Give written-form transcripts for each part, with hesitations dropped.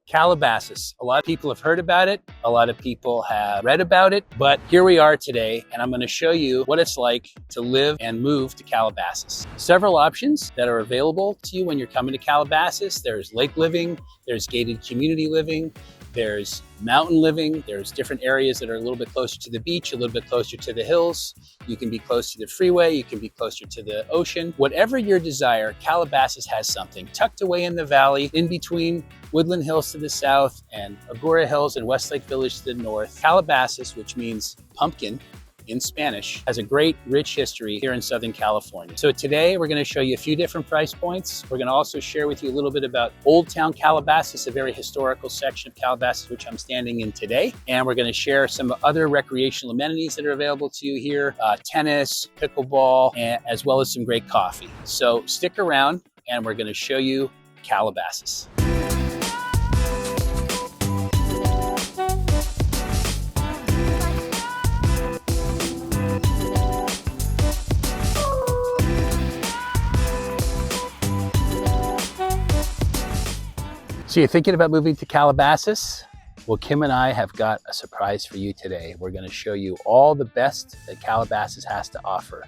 Calabasas. A lot of people have heard about it. A lot of people have read about it, but here we are today, and I'm going to show you what it's like to live and move to Calabasas. Several options that are available to you when you're coming to Calabasas. There's lake living, there's gated community living, there's mountain living, there's different areas that are a little bit closer to the beach, a little bit closer to the hills. You can be close to the freeway, you can be closer to the ocean. Whatever your desire, Calabasas has something tucked away in the valley, in between Woodland Hills to the south and Agora Hills and Westlake Village to the north. Calabasas, which means pumpkin in Spanish, has a great, rich history here in Southern California. So today we're going to show you a few different price points. We're going to also share with you a little bit about Oldtown Calabasas, a very historical section of Calabasas, which I'm standing in today. And we're going to share some other recreational amenities that are available to you here, tennis, pickleball, as well as some great coffee. So stick around and we're going to show you Calabasas. So you're thinking about moving to Calabasas? Well, Kim and I have got a surprise for you today. We're going to show you all the best that Calabasas has to offer.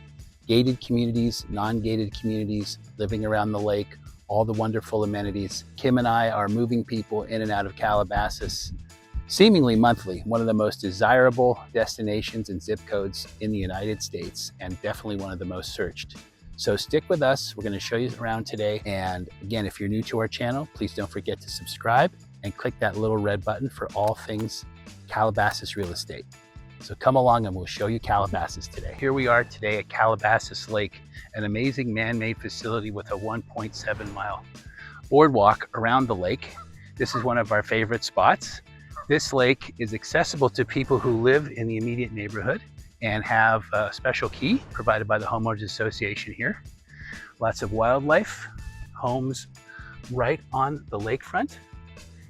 Gated communities, non-gated communities, living around the lake, all the wonderful amenities. Kim and I are moving people in and out of Calabasas seemingly monthly, one of the most desirable destinations and zip codes in the United States, and definitely one of the most searched. So stick with us. We're going to show you around today. And again, if you're new to our channel, please don't forget to subscribe and click that little red button for all things Calabasas real estate. So come along and we'll show you Calabasas today. Here we are today at Calabasas Lake, an amazing man-made facility with a 1.7-mile boardwalk around the lake. This is one of our favorite spots. This lake is accessible to people who live in the immediate neighborhood and have a special key provided by the Homeowners Association here. Lots of wildlife, homes right on the lakefront.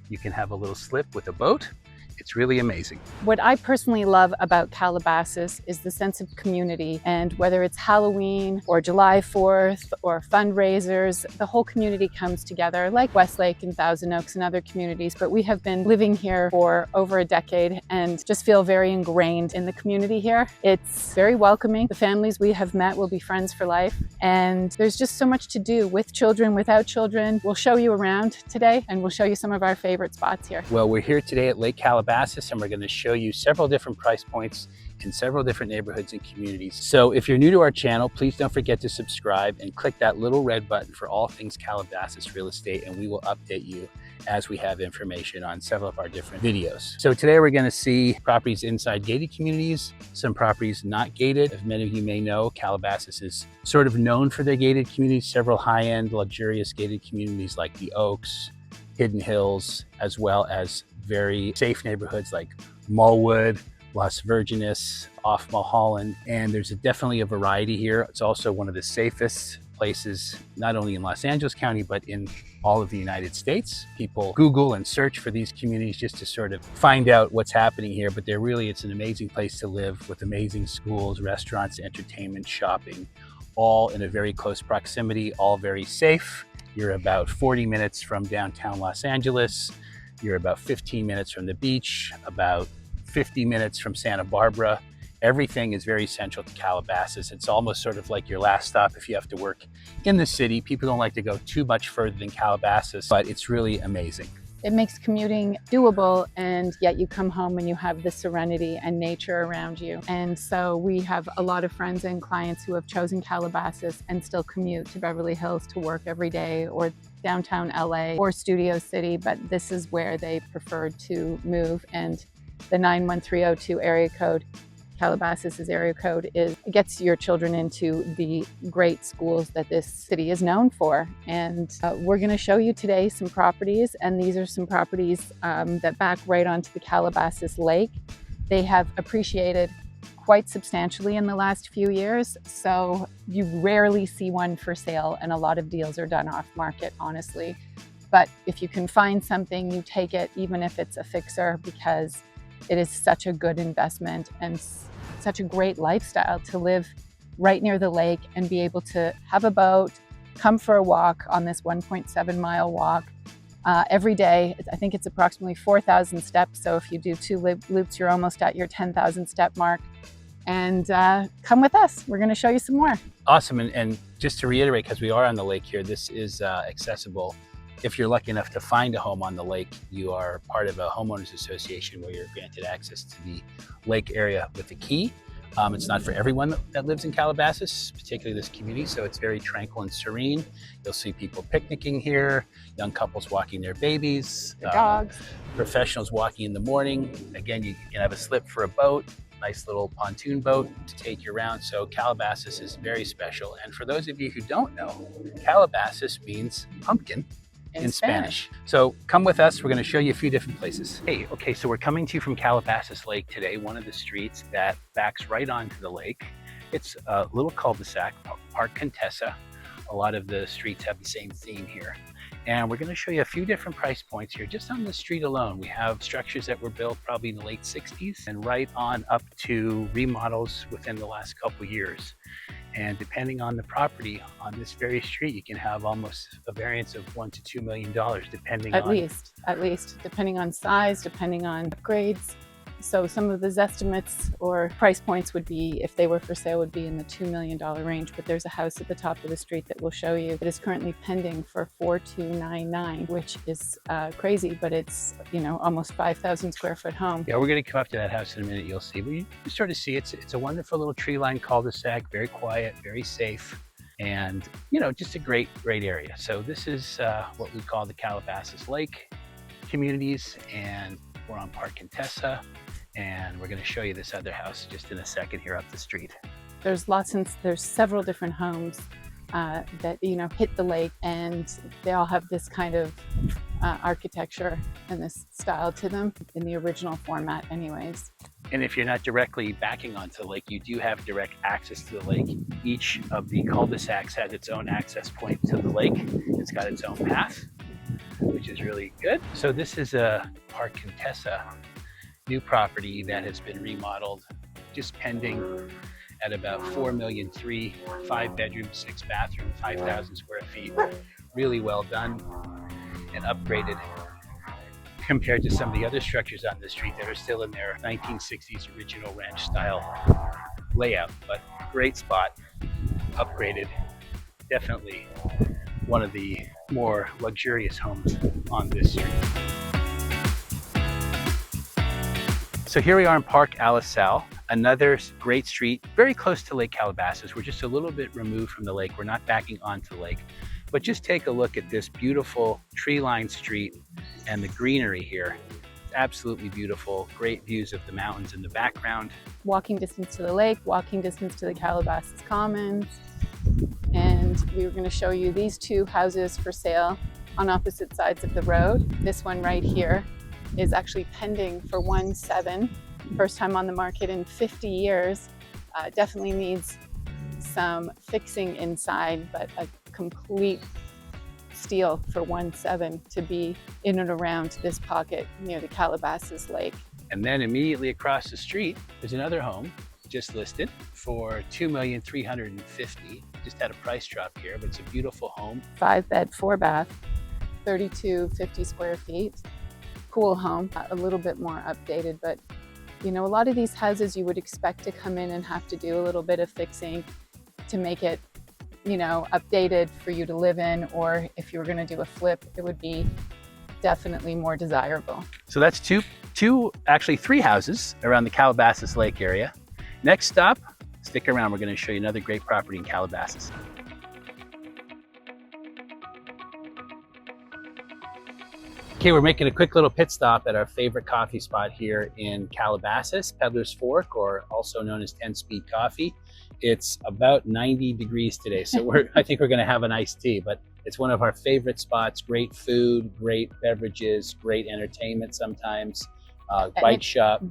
You can have a little slip with a boat. It's really amazing. What I personally love about Calabasas is the sense of community, and whether it's Halloween or July 4th or fundraisers, the whole community comes together, like Westlake and Thousand Oaks and other communities. But we have been living here for over a decade and just feel very ingrained in the community here. It's very welcoming. The families we have met will be friends for life, and there's just so much to do with children, without children. We'll show you around today, and we'll show you some of our favorite spots here. Well, we're here today at Lake Calabasas, and we're going to show you several different price points in several different neighborhoods and communities. So if you're new to our channel, please don't forget to subscribe and click that little red button for all things Calabasas real estate, and we will update you as we have information on several of our different videos. So today we're going to see properties inside gated communities, some properties not gated. As many of you may know, Calabasas is sort of known for their gated communities, several high-end luxurious gated communities like the Oaks, Hidden Hills, as well as very safe neighborhoods like Mallwood, Las Virgenes, off Mulholland, and there's definitely a variety here. It's also one of the safest places, not only in Los Angeles County, but in all of the United States. People Google and search for these communities just to sort of find out what's happening here, but it's an amazing place to live with amazing schools, restaurants, entertainment, shopping, all in a very close proximity, all very safe. You're about 40 minutes from downtown Los Angeles. You're about 15 minutes from the beach, about 50 minutes from Santa Barbara. Everything is very central to Calabasas. It's almost sort of like your last stop if you have to work in the city. People don't like to go too much further than Calabasas, but it's really amazing. It makes commuting doable, and yet you come home and you have the serenity and nature around you. And so we have a lot of friends and clients who have chosen Calabasas and still commute to Beverly Hills to work every day, or downtown LA or Studio City, but this is where they preferred to move. And the 91302 area code, Calabasas' area code, gets your children into the great schools that this city is known for. And we're going to show you today some properties, and these are some properties that back right onto the Calabasas Lake. They have appreciated quite substantially in the last few years, so you rarely see one for sale, and a lot of deals are done off market, honestly. But if you can find something, you take it, even if it's a fixer, because it is such a good investment and such a great lifestyle to live right near the lake and be able to have a boat, come for a walk on this 1.7-mile walk, every day. I think it's approximately 4,000 steps. So if you do 2 loops, you're almost at your 10,000 step mark. And come with us. We're going to show you some more. Awesome. And just to reiterate, because we are on the lake here, this is accessible. If you're lucky enough to find a home on the lake, you are part of a homeowners association where you're granted access to the lake area with a key. It's not for everyone that lives in Calabasas, particularly this community, so it's very tranquil and serene. You'll see people picnicking here, young couples walking their babies, The dogs. professionals walking in the morning. Again, you can have a slip for a boat, nice little pontoon boat to take you around. So Calabasas is very special. And for those of you who don't know, Calabasas means pumpkin in Spanish. So come with us. We're going to show you a few different places. Hey, okay, so we're coming to you from Calabasas Lake today, one of the streets that backs right onto the lake. It's a little cul-de-sac, Park Contessa. A lot of the streets have the same theme here. And we're going to show you a few different price points here. Just on the street alone, we have structures that were built probably in the late 60s and right on up to remodels within the last couple years. And depending on the property on this very street, you can have almost a variance of $1 to $2 million, depending At least, depending on size, depending on upgrades. So some of the estimates or price points would be, if they were for sale, would be in the $2 million range. But there's a house at the top of the street that we'll show you that is currently pending for $4,299, which is crazy, but it's, you know, almost 5,000 square foot home. Yeah, we're going to come up to that house in a minute. You'll see. But you sort of see it's a wonderful little tree-lined cul-de-sac, very quiet, very safe, and you know, just a great area. So this is what we call the Calabasas Lake communities, and we're on Park Contessa. And we're going to show you this other house just in a second here up the street. There's several different homes that, you know, hit the lake, and they all have this kind of architecture and this style to them in the original format anyways. And if you're not directly backing onto the lake, you do have direct access to the lake. Each of the cul-de-sacs has its own access point to the lake. It's got its own path, which is really good. So this is a Park Contessa new property that has been remodeled, just pending at about $4,300,000, 5 bedrooms, 6 bathrooms, 5,000 square feet. Really well done and upgraded compared to some of the other structures on the street that are still in their 1960s original ranch style layout. But great spot, upgraded. Definitely one of the more luxurious homes on this street. So here we are in Park Alisal, another great street, very close to Lake Calabasas. We're just a little bit removed from the lake. We're not backing onto the lake, but just take a look at this beautiful tree-lined street and the greenery here. It's absolutely beautiful. Great views of the mountains in the background. Walking distance to the lake, walking distance to the Calabasas Commons. And we were going to show you these 2 houses for sale on opposite sides of the road. This one right here is actually pending for $1,700,000. First time on the market in 50 years. Definitely needs some fixing inside, but a complete steal for $1,700,000 to be in and around this pocket near the Calabasas Lake. And then immediately across the street, there's another home just listed for $2,350,000. Just had a price drop here, but it's a beautiful home. 5 bed, 4 bath, 3,250 square feet. Cool home, a little bit more updated, but you know, a lot of these houses you would expect to come in and have to do a little bit of fixing to make it, you know, updated for you to live in, or if you were going to do a flip, it would be definitely more desirable. So that's actually three houses around the Calabasas Lake area. Next stop, stick around, we're going to show you another great property in Calabasas. Okay, we're making a quick little pit stop at our favorite coffee spot here in Calabasas, Peddler's Fork, or also known as 10-Speed Coffee. It's about 90 degrees today, so I think we're going to have an iced tea, but it's one of our favorite spots. Great food, great beverages, great entertainment sometimes, bike shop.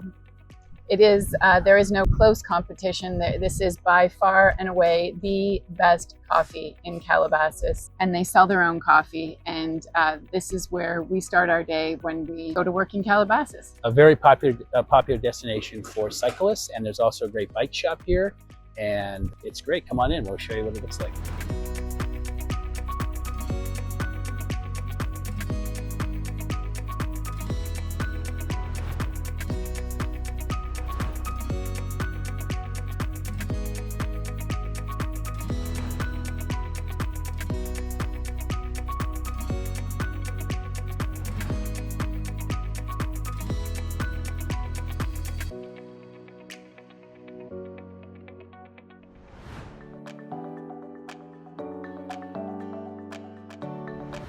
It is, there is no close competition. This is by far and away the best coffee in Calabasas, and they sell their own coffee. And this is where we start our day when we go to work in Calabasas. A very popular destination for cyclists, and there's also a great bike shop here, and it's great. Come on in, we'll show you what it looks like.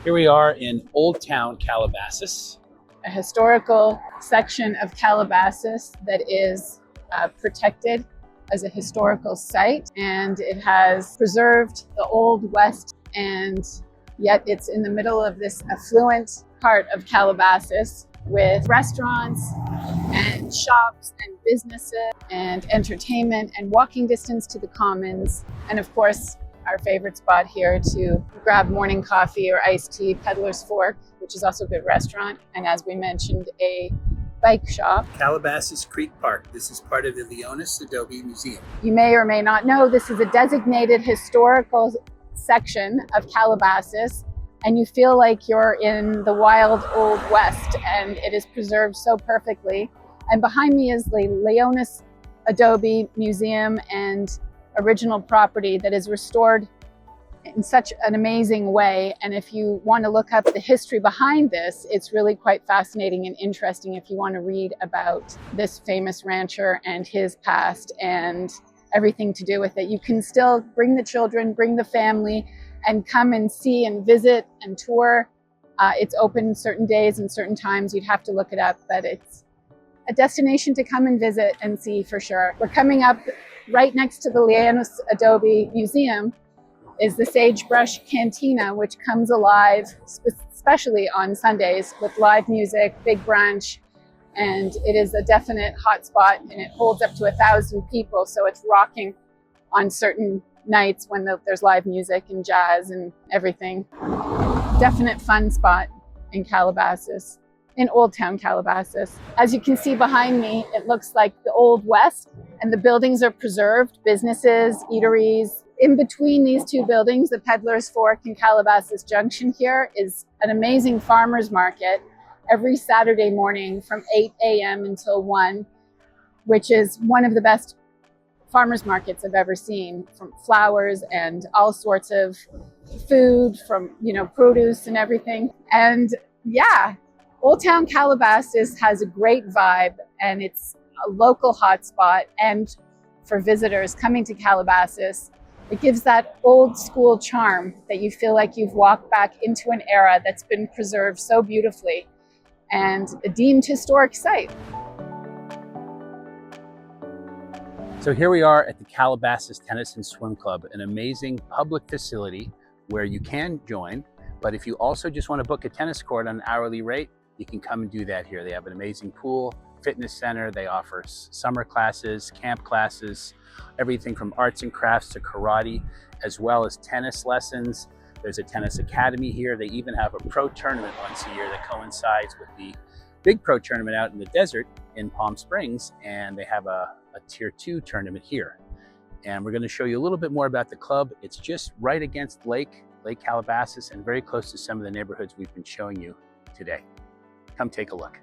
Here we are in Oldtown Calabasas. A historical section of Calabasas that is protected as a historical site, and it has preserved the Old West, and yet it's in the middle of this affluent part of Calabasas with restaurants and shops and businesses and entertainment and walking distance to the commons, and of course our favorite spot here to grab morning coffee or iced tea, Peddler's Fork, which is also a good restaurant, and as we mentioned, a bike shop. Calabasas Creek Park. This is part of the Leonis Adobe Museum. You may or may not know this is a designated historical section of Calabasas, and you feel like you're in the wild Old West, and it is preserved so perfectly. And behind me is the Leonis Adobe Museum and original property that is restored in such an amazing way. And if you want to look up the history behind this, it's really quite fascinating and interesting if you want to read about this famous rancher and his past and everything to do with it. You can still bring the children, bring the family, and come and see and visit and tour. It's open certain days and certain times. You'd have to look it up, but it's a destination to come and visit and see for sure. We're coming up right next to the Leonis Adobe Museum is the Sagebrush Cantina, which comes alive, especially on Sundays, with live music, big brunch, and it is a definite hotspot, and it holds up to 1,000 people, so it's rocking on certain nights when there's live music and jazz and everything. Definite fun spot in Calabasas, in Oldtown Calabasas. As you can see behind me, it looks like the Old West, and the buildings are preserved, businesses, eateries. In between these two buildings, the Peddler's Fork and Calabasas Junction here is an amazing farmer's market every Saturday morning from 8 a.m. until 1, which is one of the best farmers markets I've ever seen, from flowers and all sorts of food, from, produce and everything. And yeah, Oldtown Calabasas has a great vibe, and it's a local hotspot. And for visitors coming to Calabasas, it gives that old school charm that you feel like you've walked back into an era that's been preserved so beautifully and a deemed historic site. So here we are at the Calabasas Tennis and Swim Club, an amazing public facility where you can join, but if you also just want to book a tennis court on an hourly rate, you can come and do that here. They have an amazing pool, fitness center. They offer summer classes, camp classes, everything from arts and crafts to karate, as well as tennis lessons. There's a tennis academy here. They even have a pro tournament once a year that coincides with the big pro tournament out in the desert in Palm Springs, and they have a tier 2 tournament here. And we're going to show you a little bit more about the club. It's just right against Lake Calabasas, and very close to some of the neighborhoods we've been showing you today. Come take a look.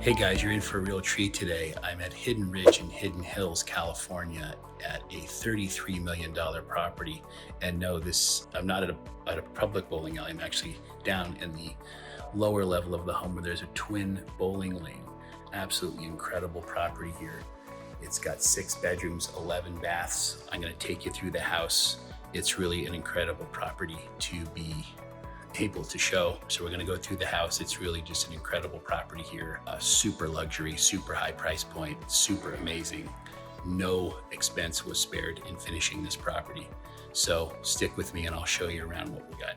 Hey guys, you're in for a real treat today. I'm at Hidden Ridge in Hidden Hills, California at a $33 million property. And no, I'm not at a public bowling alley. I'm actually down in the lower level of the home where there's a twin bowling lane. Absolutely incredible property here. It's got 6 bedrooms, 11 baths. I'm gonna take you through the house. It's really an incredible property to be able to show. So we're going to go through the house. It's really just an incredible property here. Super luxury, super high price point, super amazing. No expense was spared in finishing this property. So stick with me and I'll show you around what we got.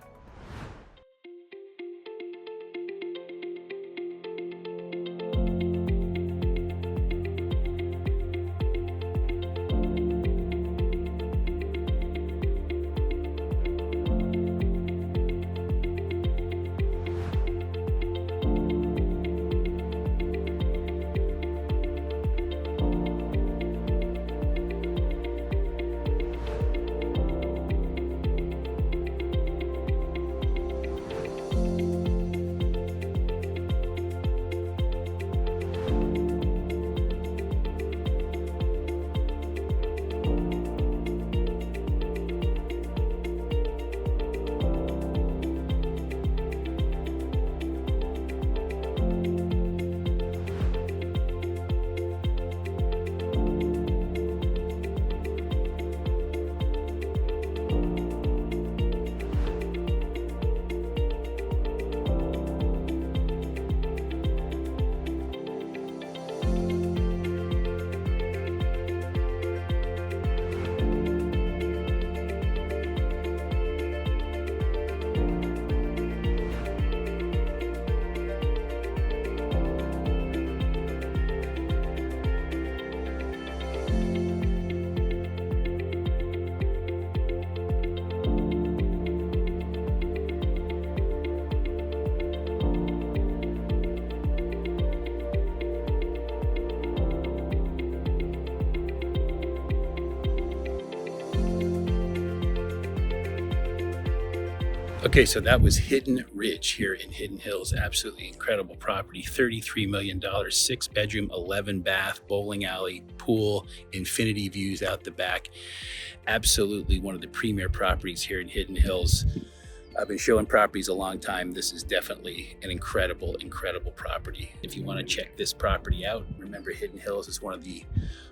Okay, so that was Hidden Ridge here in Hidden Hills. Absolutely incredible property. $33 million, 6-bedroom, 11-bath, bowling alley, pool, infinity views out the back. Absolutely one of the premier properties here in Hidden Hills. I've been showing properties a long time. This is definitely an incredible, incredible property. If you want to check this property out, remember Hidden Hills is one of the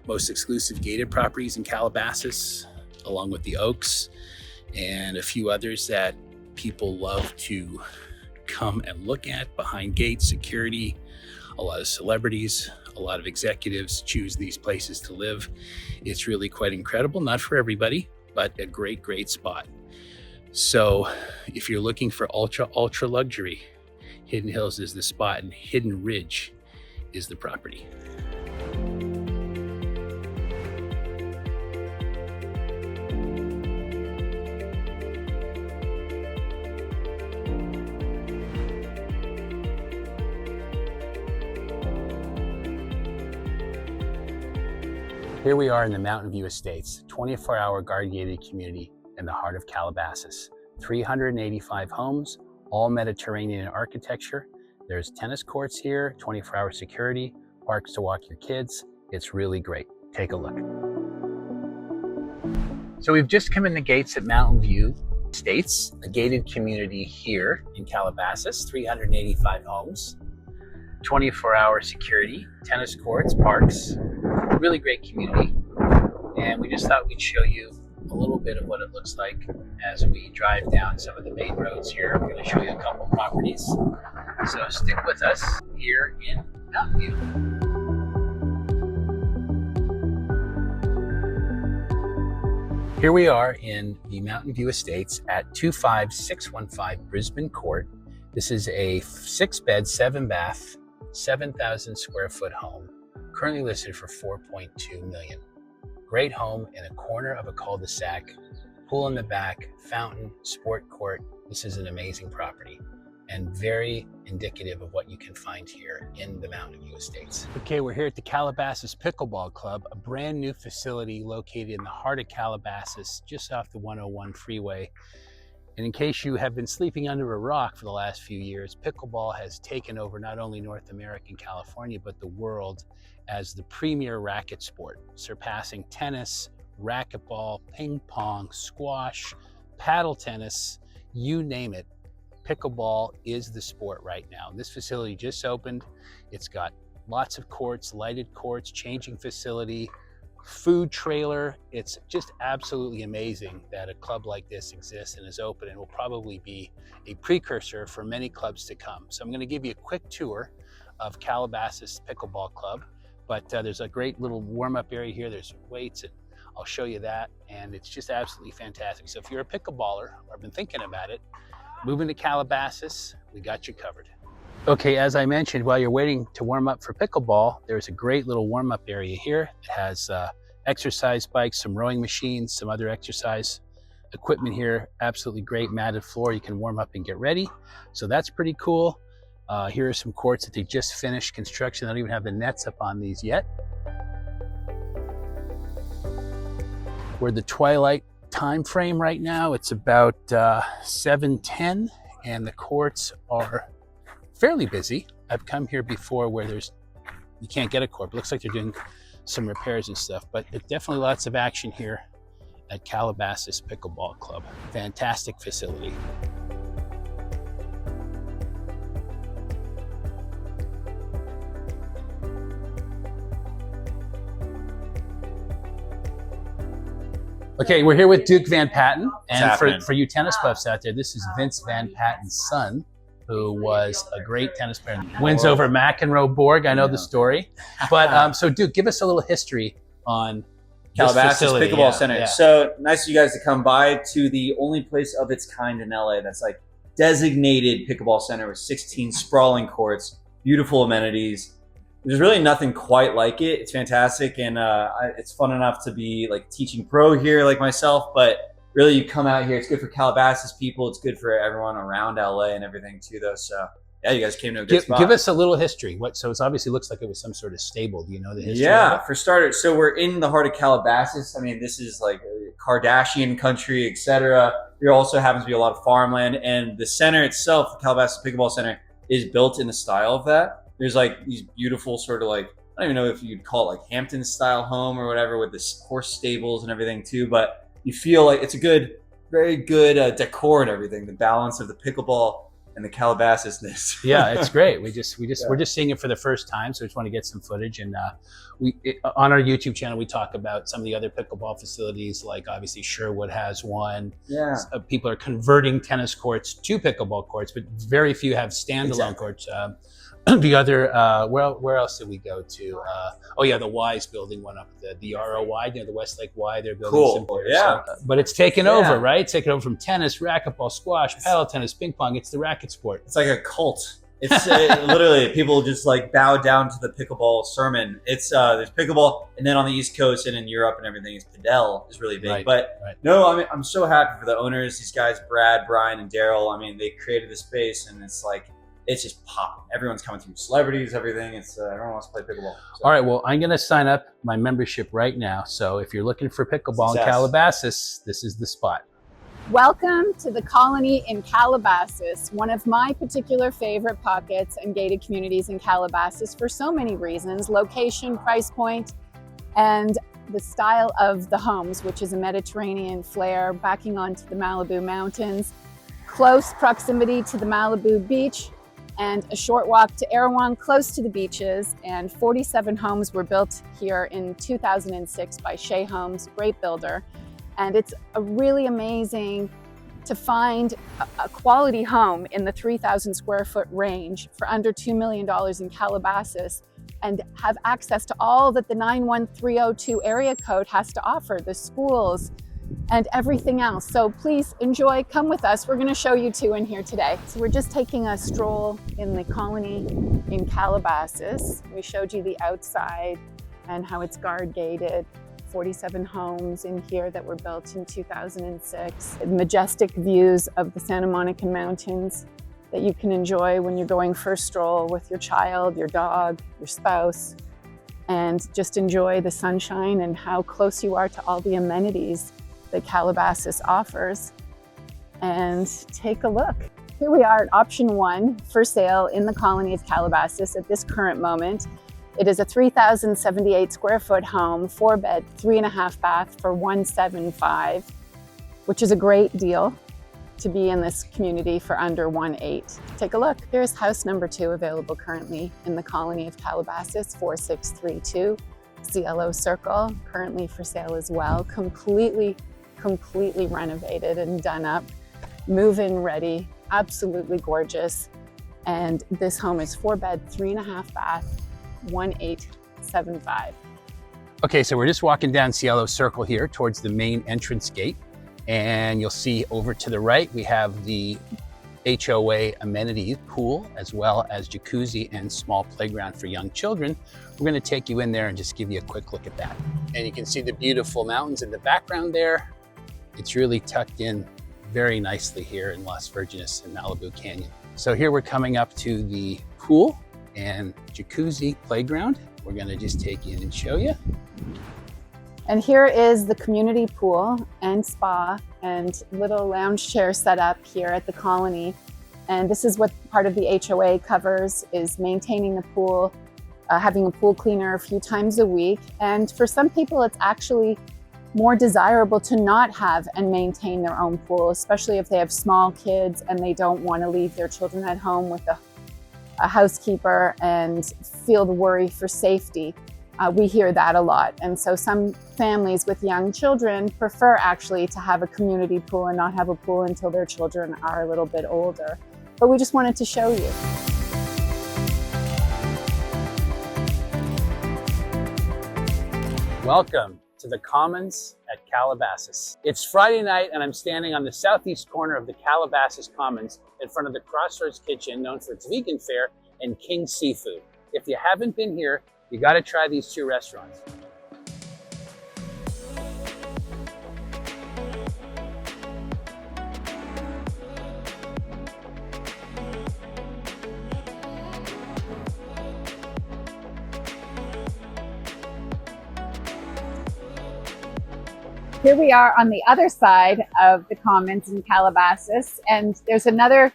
most exclusive gated properties in Calabasas, along with the Oaks and a few others that people love to come and look at. Behind gates, security, a lot of celebrities, a lot of executives choose these places to live. It's really quite incredible. Not for everybody, but a great, great spot. So if you're looking for ultra luxury, Hidden Hills is the spot, and Hidden Ridge is the property. Here we are in the Mountain View Estates, 24-hour guard-gated community in the heart of Calabasas. 385 homes, all Mediterranean in architecture. There's tennis courts here, 24-hour security, parks to walk your kids. It's really great. Take a look. So we've just come in the gates at Mountain View Estates, a gated community here in Calabasas, 385 homes, 24-hour security, tennis courts, parks. Really great community, and we just thought we'd show you a little bit of what it looks like as we drive down some of the main roads here. We're going to show you a couple properties, so stick with us here in Mountain View. Here we are in the Mountain View Estates at 25615 Brisbane Court. This is a 6-bed, 7-bath, 7,000 square foot home, currently listed for $4.2 million. Great home in a corner of a cul-de-sac, pool in the back, fountain, sport court. This is an amazing property and very indicative of what you can find here in the Mountain View Estates. Okay, we're here at the Calabasas Pickle Ball Club, a brand new facility located in the heart of Calabasas, just off the 101 freeway. And in case you have been sleeping under a rock for the last few years, pickleball has taken over not only North America and California, but the world as the premier racket sport, surpassing tennis, racquetball, ping pong, squash, paddle tennis, you name it. Pickleball is the sport right now. This facility just opened. It's got lots of courts, lighted courts, changing facility, food trailer. It's just absolutely amazing that a club like this exists and is open and will probably be a precursor for many clubs to come. So I'm going to give you a quick tour of Calabasas Pickleball Club, but there's a great little warm-up area here. There's weights, and I'll show you that, and it's just absolutely fantastic. So if you're a pickleballer or have been thinking about it, moving to Calabasas, we got you covered. Okay, as I mentioned, while you're waiting to warm up for pickleball, there's a great little warm-up area here. It has exercise bikes, some rowing machines, some other exercise equipment here. Absolutely great matted floor. You can warm up and get ready. So that's pretty cool. Here are some courts that they just finished construction. They don't even have the nets up on these yet. We're the twilight time frame right now. It's about 7:10, and the courts are fairly busy. I've come here before where you can't get a court, but it looks like they're doing some repairs and stuff, but there's definitely lots of action here at Calabasas Pickleball Club. Fantastic facility. Okay, we're here with Duke Van Patten, and for you tennis buffs out there, this is Vince Van Patten's son, who was a great tennis player. Wins over McEnroe Borg. I know the story. But so Duke, give us a little history on Calabasas Pickleball Center. Yeah. So nice of you guys to come by to the only place of its kind in LA that's like designated pickleball center with 16 sprawling courts, beautiful amenities. There's really nothing quite like it. It's fantastic, and it's fun enough to be like teaching pro here like myself, but really you come out here, it's good for Calabasas people, it's good for everyone around LA and everything too though. So yeah, you guys came to a good spot. Give us a little history. So it obviously looks like it was some sort of stable. Do you know the history? Yeah, for starters. So we're in the heart of Calabasas. I mean, this is like Kardashian country, etc. there also happens to be a lot of farmland, and the center itself, the Calabasas Pickleball Center, is built in the style of that. There's like these beautiful sort of like, I don't even know if you'd call it like Hampton style home or whatever, with the horse stables and everything too, but you feel like it's a good, very good decor and everything, the balance of the pickleball and the Calabasas-ness. Yeah, it's great. We're just seeing it for the first time, so we just want to get some footage. And on our YouTube channel, we talk about some of the other pickleball facilities, like obviously Sherwood has one. Yeah. People are converting tennis courts to pickleball courts, but very few have standalone courts. The other, where else did we go to? Oh yeah, the Y's building one up, the ROY, the Westlake Y, they're building some. Yeah. So, but it's taken over, right? It's taken over from tennis, racquetball, squash, paddle tennis, ping pong. It's the racket sport. It's like a cult. It's literally, people just like bow down to the pickleball sermon. It's there's pickleball, and then on the East Coast and in Europe and everything, it's Peddler is really big. Right, but no, I mean, I'm so happy for the owners, these guys, Brad, Brian, and Daryl. I mean, they created the space, and it's like, it's just popping. Everyone's coming through, celebrities, everything. It's everyone wants to play pickleball. So. All right, well, I'm going to sign up my membership right now. So if you're looking for pickleball in Calabasas, this is the spot. Welcome to the Colony in Calabasas, one of my particular favorite pockets and gated communities in Calabasas for so many reasons: location, price point, and the style of the homes, which is a Mediterranean flair backing onto the Malibu Mountains, close proximity to the Malibu beach, and a short walk to Erewhon, close to the beaches. And 47 homes were built here in 2006 by Shea Homes, great builder. And it's really amazing to find a quality home in the 3,000 square foot range for under $2 million in Calabasas, and have access to all that the 91302 area code has to offer, the schools and everything else. So please enjoy, come with us. We're going to show you two in here today. So we're just taking a stroll in the Colony in Calabasas. We showed you the outside and how it's guard gated. 47 homes in here that were built in 2006. Majestic views of the Santa Monica Mountains that you can enjoy when you're going for a stroll with your child, your dog, your spouse, and just enjoy the sunshine and how close you are to all the amenities that Calabasas offers. And take a look. Here we are at option 1 for sale in the Colony of Calabasas at this current moment. It is a 3,078 square foot home, 4-bed, 3.5 bath for $175, which is a great deal to be in this community for under $1.8. Take a look. Here's house number 2 available currently in the Colony of Calabasas, 4632 Cielo Circle, currently for sale as well. Completely renovated and done up, move-in ready, absolutely gorgeous. And this home is 4-bed, 3.5 bath, $1,875. Okay, so we're just walking down Cielo Circle here towards the main entrance gate, and you'll see over to the right we have the HOA amenity pool, as well as jacuzzi and small playground for young children. We're going to take you in there and just give you a quick look at that. And you can see the beautiful mountains in the background there. It's really tucked in very nicely here in Las Virgenes and Malibu Canyon. So here we're coming up to the pool and jacuzzi playground. We're going to just take you in and show you. And here is the community pool and spa and little lounge chair set up here at the Colony. And this is what part of the HOA covers, is maintaining the pool, having a pool cleaner a few times a week. And for some people, it's actually more desirable to not have and maintain their own pool, especially if they have small kids and they don't want to leave their children at home with a housekeeper and feel the worry for safety. We hear that a lot. And so some families with young children prefer actually to have a community pool and not have a pool until their children are a little bit older. But we just wanted to show you. Welcome to the Commons at Calabasas. It's Friday night and I'm standing on the southeast corner of the Calabasas Commons in front of the Crossroads Kitchen, known for its vegan fare and King Seafood. If you haven't been here, you got to try these two restaurants. Here we are on the other side of the Commons in Calabasas, and there's another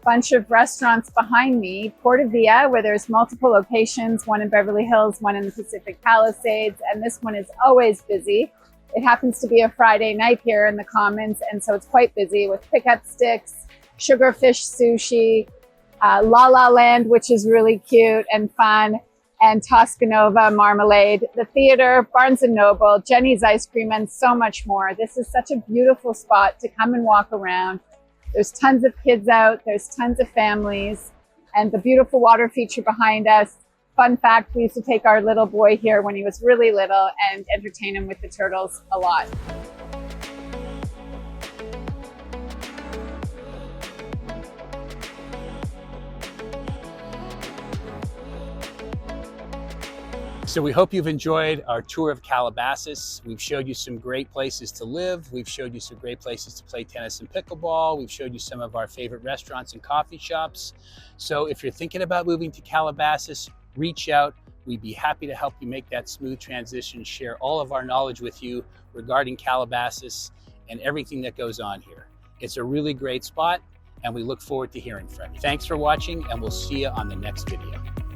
bunch of restaurants behind me, Portavia, where there's multiple locations, one in Beverly Hills, one in the Pacific Palisades, and this one is always busy. It happens to be a Friday night here in the Commons, and so it's quite busy with pickup sticks, sugarfish sushi, La La Land, which is really cute and fun, and Toscanova marmalade, the theater, Barnes & Noble, Jenny's ice cream, and so much more. This is such a beautiful spot to come and walk around. There's tons of kids out, there's tons of families, and the beautiful water feature behind us. Fun fact, we used to take our little boy here when he was really little and entertain him with the turtles a lot. So we hope you've enjoyed our tour of Calabasas. We've showed you some great places to live. We've showed you some great places to play tennis and pickleball. We've showed you some of our favorite restaurants and coffee shops. So if you're thinking about moving to Calabasas, reach out. We'd be happy to help you make that smooth transition, share all of our knowledge with you regarding Calabasas and everything that goes on here. It's a really great spot, and we look forward to hearing from you. Thanks for watching, and we'll see you on the next video.